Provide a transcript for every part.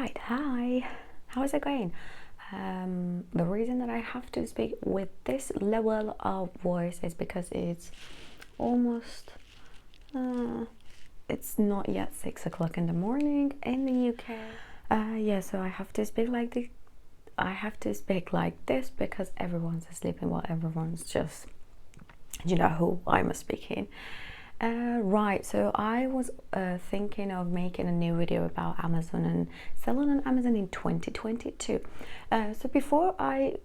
Right, hi, how is it going? The reason that I have to speak with this level of voice is because it's almost, it's not yet 6 o'clock in the morning in the UK. Yeah, so I have to speak like this. I have to speak like this because everyone's sleeping while everyone's just, you know who I'm speaking. Right, so I was thinking of making a new video about Amazon and selling on Amazon in 2022. So before I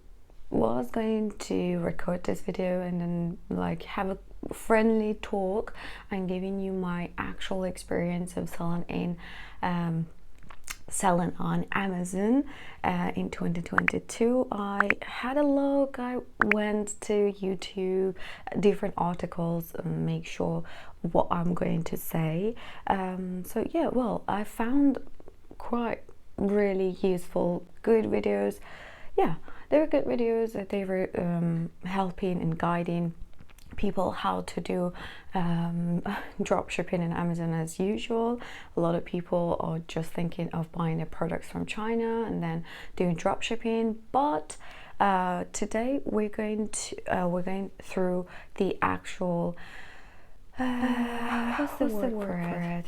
was going to record this video and then like have a friendly talk and giving you my actual experience of selling on Amazon in 2022, I had a look. I went to YouTube, different articles, and make sure what I'm going to say. So yeah, well, I found quite really useful, good videos. Yeah, they were good videos. They were helping and guiding people how to do drop shipping in Amazon as usual. A lot of people are just thinking of buying their products from China and then doing drop shipping, but today we're going through the actual what's the word for it?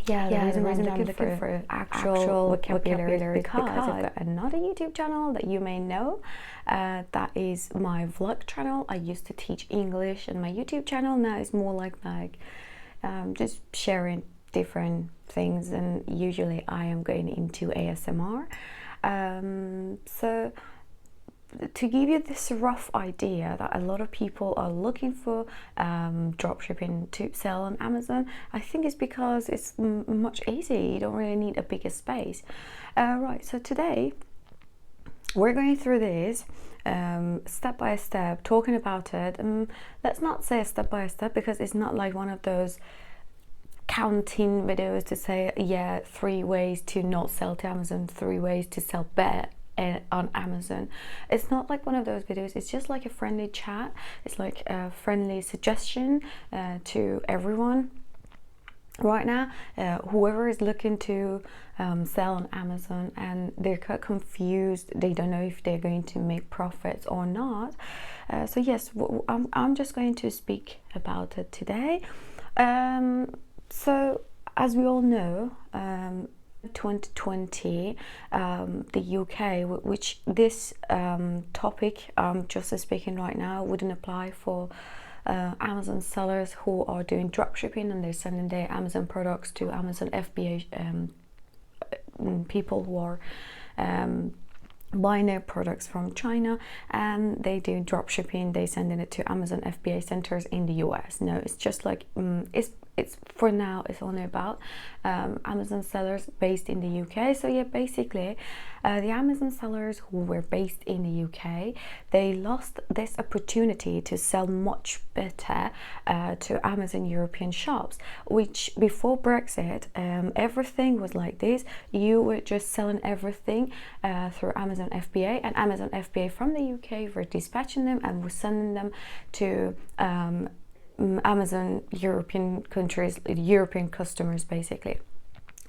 Yeah, the reason I'm looking for actual vocabulary because I've got another YouTube channel that you may know. That is my vlog channel. I used to teach English, and my YouTube channel now is more like just sharing different things, and usually I am going into ASMR. So to give you this rough idea that a lot of people are looking for dropshipping to sell on Amazon, I think it's because it's much easier. You don't really need a bigger space. Right, so today we're going through this step by step, talking about it. Let's not say step by step because it's not like one of those counting videos to say, yeah, 3 ways to not sell to Amazon, 3 ways to sell better on Amazon. It's not like one of those videos. It's just like a friendly chat. It's like a friendly suggestion to everyone right now, whoever is looking to sell on Amazon and they're quite confused, they don't know if they're going to make profits or not. So yes, I'm just going to speak about it today. So as we all know, 2020, the UK, which this topic I'm just speaking right now wouldn't apply for Amazon sellers who are doing dropshipping and they're sending their Amazon products to Amazon FBA people who are buying their products from China, and they do drop shipping, they sending it to Amazon FBA centers in the US. No, it's just like it's for now it's only about Amazon sellers based in the UK. So yeah, basically the Amazon sellers who were based in the UK, they lost this opportunity to sell much better to Amazon European shops, which before Brexit everything was like this. You were just selling everything through Amazon FBA, and Amazon FBA from the UK were dispatching them and were sending them to Amazon European countries, European customers basically.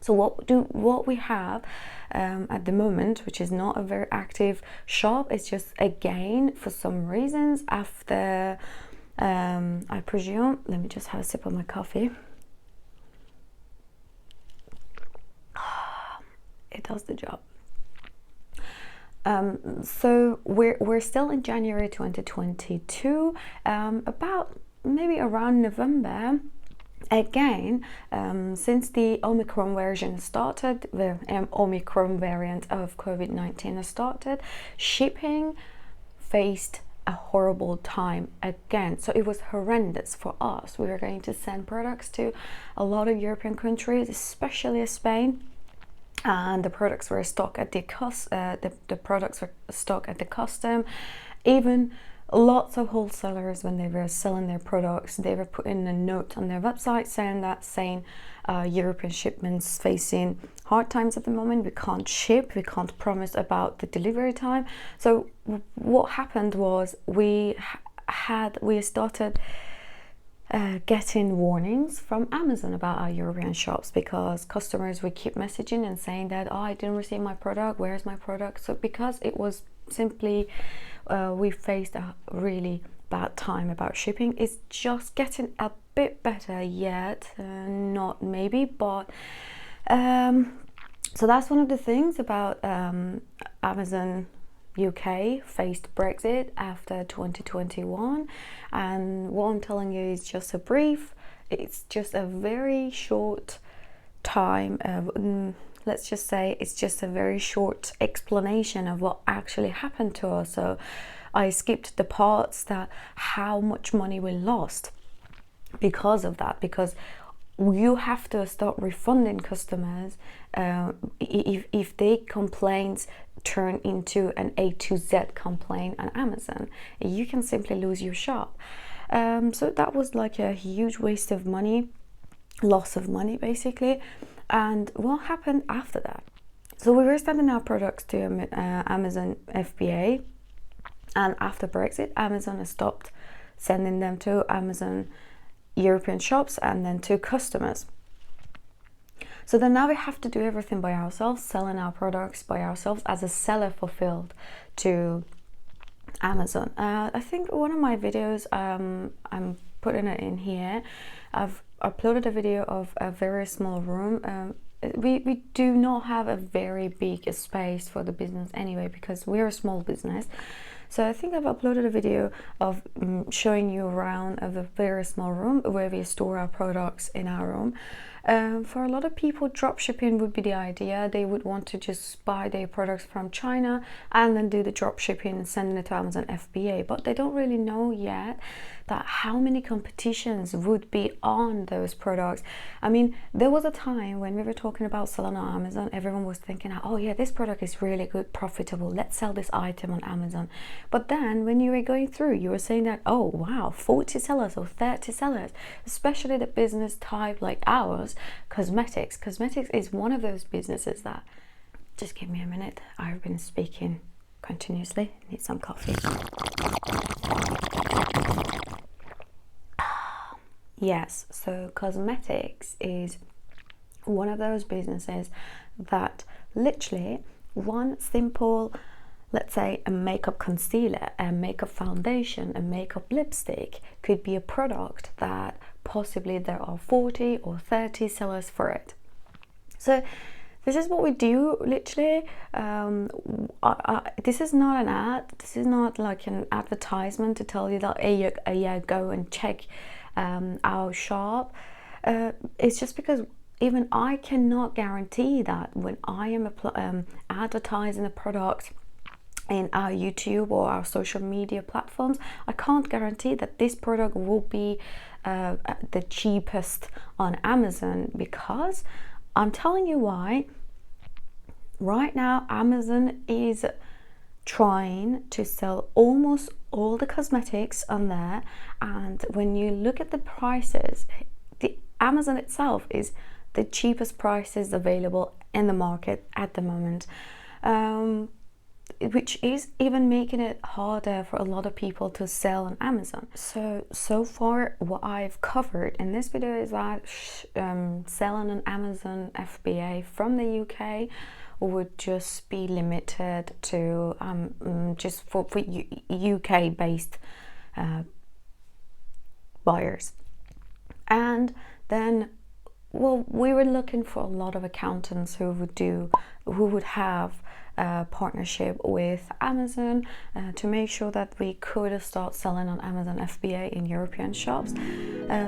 So what we have at the moment, which is not a very active shop, is just again for some reasons after I presume, let me just have a sip of my coffee. It does the job. So we're still in January 2022, about maybe around November again, since the Omicron version started, the Omicron variant of COVID-19 has started, shipping faced a horrible time again. So it was horrendous for us. We were going to send products to a lot of European countries, especially Spain, and the products were stuck at the products were stuck at the custom. Even lots of wholesalers, when they were selling their products, they were putting a note on their website saying European shipments facing hard times at the moment. We can't ship, we can't promise about the delivery time. So what happened was we started getting warnings from Amazon about our European shops, because customers would keep messaging and saying that, oh, I didn't receive my product, where's my product? So because it was simply we faced a really bad time about shipping. It's just getting a bit better yet, not maybe, but so that's one of the things about Amazon UK faced Brexit after 2021, and what I'm telling you is just a brief, it's just a very short time, let's just say it's just a very short explanation of what actually happened to us. So I skipped the parts that how much money we lost because of that, because you have to start refunding customers if their complaints turn into an A to Z complaint on Amazon. You can simply lose your shop. So that was like a huge waste of money, loss of money basically. And what happened after that? So we were sending our products to Amazon FBA, and after Brexit, Amazon has stopped sending them to Amazon European shops and then to customers. So then now we have to do everything by ourselves, selling our products by ourselves as a seller fulfilled to Amazon. I think one of my videos, I'm putting it in here, I've uploaded a video of a very small room. We do not have a very big space for the business anyway, because we're a small business. So I think I've uploaded a video of showing you around of a very small room where we store our products in our room. For a lot of people, drop shipping would be the idea. They would want to just buy their products from China and then do the drop shipping and send it to Amazon FBA, but they don't really know yet that how many competitions would be on those products. I mean, there was a time when we were talking about selling on Amazon, everyone was thinking, oh yeah, this product is really good, profitable, let's sell this item on Amazon. But then when you were going through, you were saying that, oh wow, 40 sellers or 30 sellers, especially the business type like ours, cosmetics. Cosmetics is one of those businesses that, just give me a minute, I've been speaking continuously, need some coffee. Yes, so cosmetics is one of those businesses that literally one simple, let's say a makeup concealer, a makeup foundation, a makeup lipstick could be a product that possibly there are 40 or 30 sellers for it. So this is what we do literally. This is not an ad, this is not like an advertisement to tell you that yeah, go and check our shop. It's just because even I cannot guarantee that when I am advertising a product in our YouTube or our social media platforms, I can't guarantee that this product will be the cheapest on Amazon, because I'm telling you why. Right now Amazon is trying to sell almost all the cosmetics on there, and when you look at the prices, the Amazon itself is the cheapest prices available in the market at the moment, which is even making it harder for a lot of people to sell on Amazon. So far what I've covered in this video is that selling on Amazon FBA from the UK would just be limited to just for UK based buyers. And then, well, we were looking for a lot of accountants who would have a partnership with Amazon to make sure that we could start selling on Amazon FBA in European shops.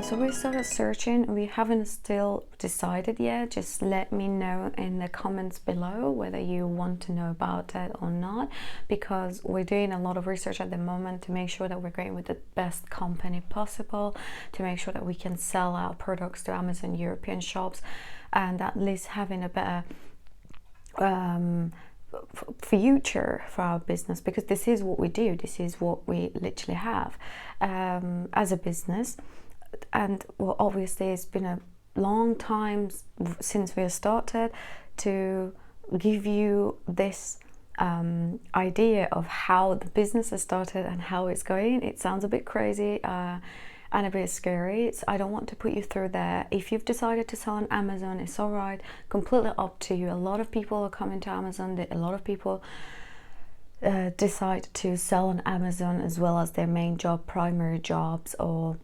So we started searching. We haven't still decided yet. Just let me know in the comments below whether you want to know about that or not, because we're doing a lot of research at the moment to make sure that we're going with the best company possible, to make sure that we can sell our products to Amazon European shops and at least having a better future for our business, because this is what we do, this is what we literally have as a business. And well, obviously it's been a long time since we started to give you this idea of how the business has started and how it's going. It sounds a bit crazy. and a bit scary. I don't want to put you through there. If you've decided to sell on Amazon, it's all right, completely up to you. A lot of people are coming to Amazon. A lot of people decide to sell on Amazon as well as their main job, primary jobs, or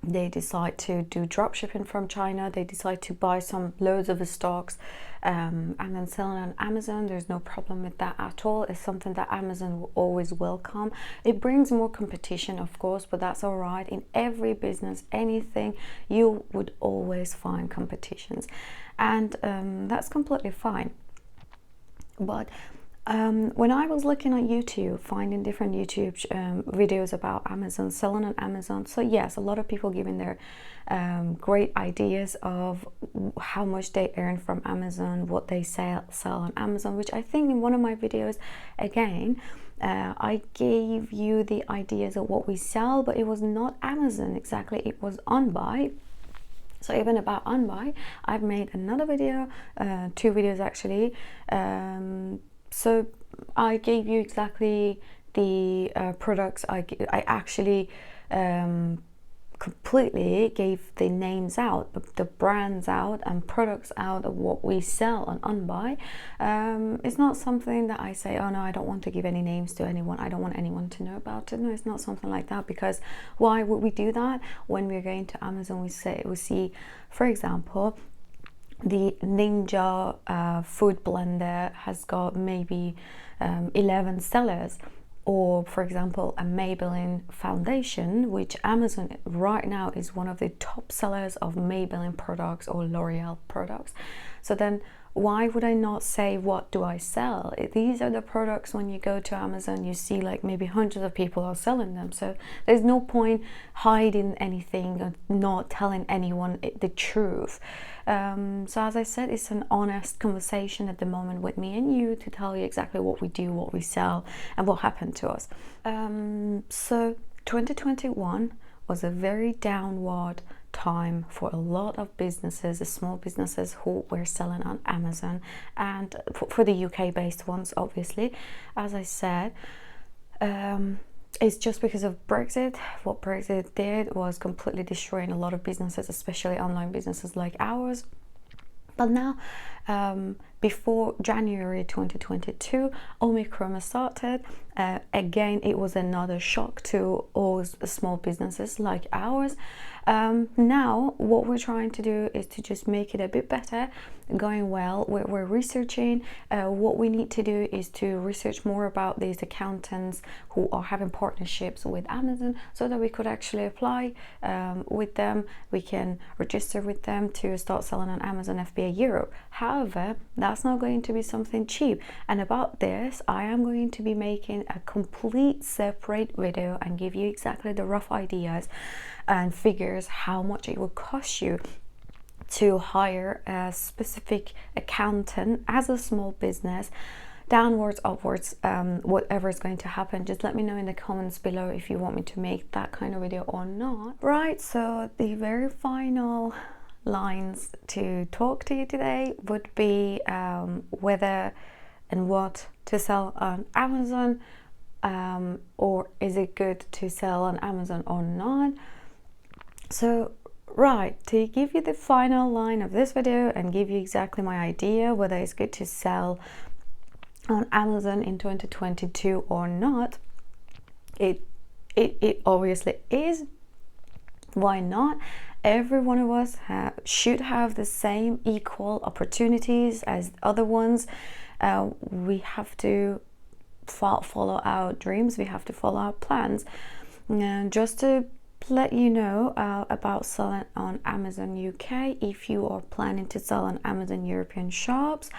they decide to do drop shipping from China. They decide to buy some loads of stocks and then sell it on Amazon. There's no problem with that at all. It's something that Amazon will always welcome. It brings more competition, of course, but that's all right. In every business, anything, you would always find competitions, and that's completely fine. But when I was looking at YouTube, finding different YouTube videos about Amazon, selling on Amazon, so yes, a lot of people giving their great ideas of how much they earn from Amazon, what they sell on Amazon, which I think in one of my videos, again, I gave you the ideas of what we sell, but it was not Amazon exactly, it was OnBuy. So even about OnBuy, I've made another video, 2 videos actually. So I gave you exactly the products. I actually completely gave the names out, the brands out and products out of what we sell on OnBuy. It's not something that I say, oh no, I don't want to give any names to anyone, I don't want anyone to know about it. No, it's not something like that, because why would we do that? When we're going to Amazon, we see, for example, the Ninja food blender has got maybe 11 sellers, or for example a Maybelline foundation, which Amazon right now is one of the top sellers of Maybelline products or L'Oreal products. So then why would I not say what do I sell? These are the products. When you go to Amazon, you see like maybe hundreds of people are selling them, so there's no point hiding anything or not telling anyone the truth. So as I said, it's an honest conversation at the moment with me and you to tell you exactly what we do, what we sell, and what happened to us. So 2021 was a very downward time for a lot of businesses, small businesses who were selling on Amazon, and for the UK based ones, obviously. As I said, it's just because of Brexit. What Brexit did was completely destroying a lot of businesses, especially online businesses like ours. But now, before January 2022, Omicron started. Again, it was another shock to all small businesses like ours. Now, what we're trying to do is to just make it a bit better, going well. We're researching. What we need to do is to research more about these accountants who are having partnerships with Amazon, so that we could actually apply with them. We can register with them to start selling on Amazon FBA Europe. However, that's not going to be something cheap. And about this, I am going to be making a complete separate video and give you exactly the rough ideas and figures how much it will cost you to hire a specific accountant as a small business, downwards, upwards, whatever is going to happen. Just let me know in the comments below if you want me to make that kind of video or not. Right, so the very final lines to talk to you today would be whether and what to sell on Amazon, or is it good to sell on Amazon or not. So right, to give you the final line of this video and give you exactly my idea whether it's good to sell on Amazon in 2022 or not, it obviously is. Why not? Every one of us should have the same equal opportunities as other ones. We have to follow our dreams, we have to follow our plans. And just to let you know about selling on Amazon UK, if you are planning to sell on Amazon European shops,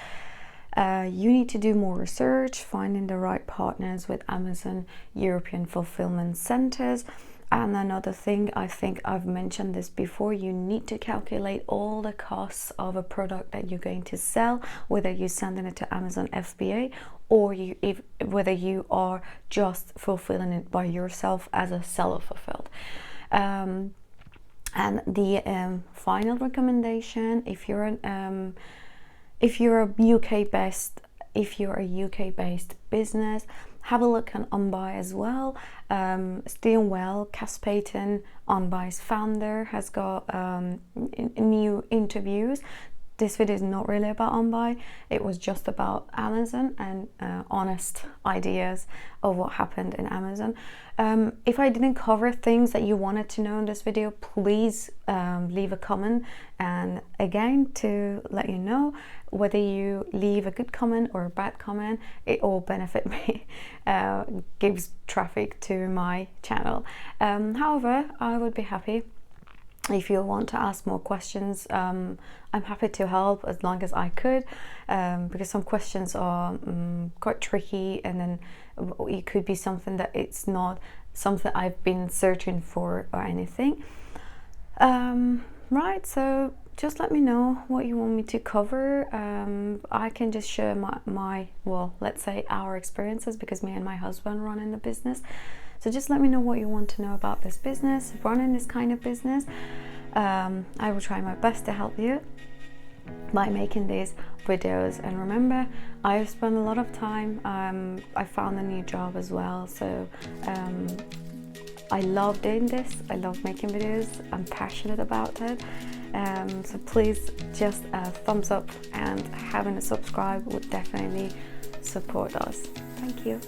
you need to do more research, finding the right partners with Amazon European fulfillment centers. And another thing, I think I've mentioned this before, you need to calculate all the costs of a product that you're going to sell, whether you're sending it to Amazon FBA or whether you are just fulfilling it by yourself as a seller fulfilled. And the final recommendation, if you're a UK based business, have a look on OnBuy as well. It's doing well. Cass Payton, OnBuy's founder, has got new interviews. This video is not really about OnBuy. It was just about Amazon and honest ideas of what happened in Amazon. If I didn't cover things that you wanted to know in this video, please leave a comment. And again, to let you know, whether you leave a good comment or a bad comment, it all benefit me, gives traffic to my channel. However, I would be happy if you want to ask more questions. I'm happy to help as long as I could, because some questions are quite tricky, and then it could be something that it's not something I've been searching for or anything. Right, so just let me know what you want me to cover. I can just share my well, let's say our experiences, because me and my husband run in the business. So just let me know what you want to know about this business, running this kind of business. I will try my best to help you by making these videos. And remember, I've spent a lot of time. I found a new job as well, so I love doing this. I love making videos. I'm passionate about it. So please just a thumbs up, and having a subscribe would definitely support us. Thank you.